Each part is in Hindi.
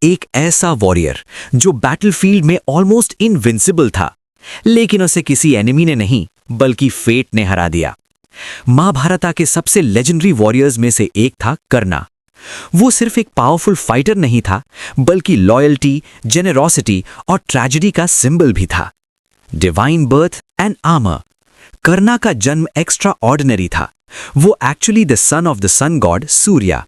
एक ऐसा वॉरियर जो बैटलफील्ड में ऑलमोस्ट इनविंसिबल था, लेकिन उसे किसी एनिमी ने नहीं बल्कि फेट ने हरा दिया। महाभारत के सबसे लेजेंडरी वॉरियर्स में से एक था कर्णा। वो सिर्फ एक पावरफुल फाइटर नहीं था, बल्कि लॉयल्टी, जेनरोसिटी और ट्रेजेडी का सिंबल भी था। Divine birth and armour. Karna का जन्म एक्स्ट्रा ऑर्डिनरी था। वो actually the son of the sun god Surya.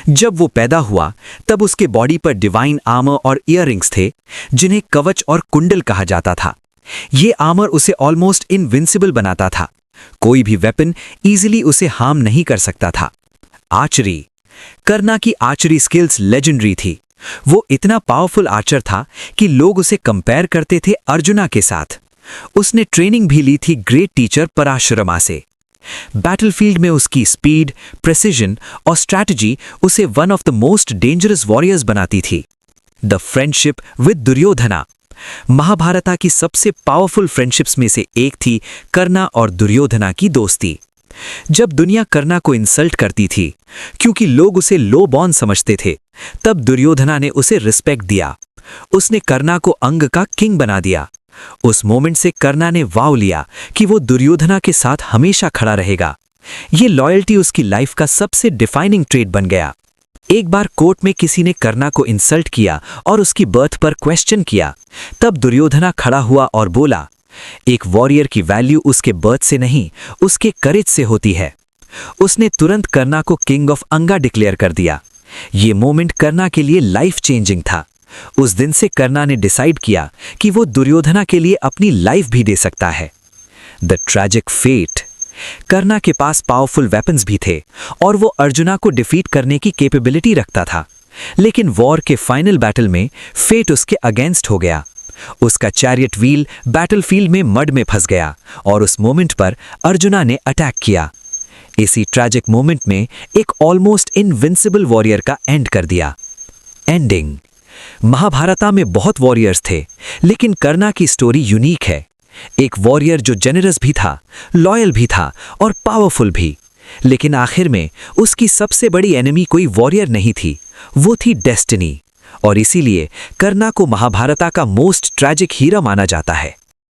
जब वो पैदा हुआ तब उसके बॉडी पर डिवाइन आर्मर और ईयररिंग्स थे, जिन्हें कवच और कुंडल कहा जाता था। ये आर्मर उसे ऑलमोस्ट इनविंसिबल बनाता था। कोई भी वेपन इजीली उसे हार्म नहीं कर सकता था। आर्चरी। कर्णा की आर्चरी स्किल्स लेजेंडरी थी। वो इतना पावरफुल आर्चर था कि लोग उसे कंपेयर करते थे अर्जुना के साथ। उसने ट्रेनिंग भी ली थी ग्रेट टीचर पराशरमा से। बैटलफील्ड में उसकी स्पीड, प्रेसिजन और स्ट्रैटेजी उसे one of the most dangerous warriors बनाती थी। The friendship with Duryodhana. Mahabharata की सबसे पावरफुल फ्रेंडशिप्स में से एक थी कर्णा और दुर्योधना की दोस्ती। जब दुनिया कर्णा को इंसल्ट करती थी क्योंकि लोग उसे लो बॉर्न समझते थे, तब दुर्योधना ने उसे रिस्पेक्ट दिया। उसने कर्णा को अंग का किंग बना दिया। उस मोमेंट से कर्णा ने वाव लिया कि वो दुर्योधना के साथ हमेशा खड़ा रहेगा। ये लॉयल्टी उसकी लाइफ का सबसे डिफाइनिंग ट्रेट बन गया। एक बार कोर्ट में किसी ने कर्णा को इंसल्ट किया और उसकी बर्थ पर क्वेश्चन किया। तब दुर्योधना खड़ा हुआ और बोला, एक वॉरियर की वैल्यू उसके बर्थ से नहीं, उसके करेज से होती है। उसने तुरंत कर्णा को किंग ऑफ अंगा डिक्लेयर कर दिया। ये मोमेंट कर्णा के लिए लाइफ चेंजिंग था। उस दिन से कर्णा ने डिसाइड किया कि वो दुर्योधना के लिए अपनी लाइफ भी दे सकता है। The tragic fate. कर्णा के पास पावरफुल वेपन्स भी थे और वो अर्जुना को डिफीट करने की कैपेबिलिटी रखता था, लेकिन वॉर के फाइनल बैटल में फेट उसके अगेंस्ट हो गया। उसका चैरियट व्हील बैटलफील्ड में मड में फंस गया और उस मोमेंट पर अर्जुना ने अटैक किया। इसी ट्रैजिक मोमेंट में एक ऑलमोस्ट इनविंसिबल वॉरियर का एंड कर दिया। एंडिंग। महाभारता में बहुत वॉरियर्स थे, लेकिन कर्णा की स्टोरी यूनिक है। एक वॉरियर जो जेनरस भी था, लॉयल भी था और पावरफुल भी, लेकिन आखिर में उसकी सबसे बड़ी एनिमी कोई वॉरियर नहीं थी, वो थी डेस्टिनी। और इसीलिए कर्णा को महाभारता का मोस्ट ट्रैजिक हीरो माना जाता है।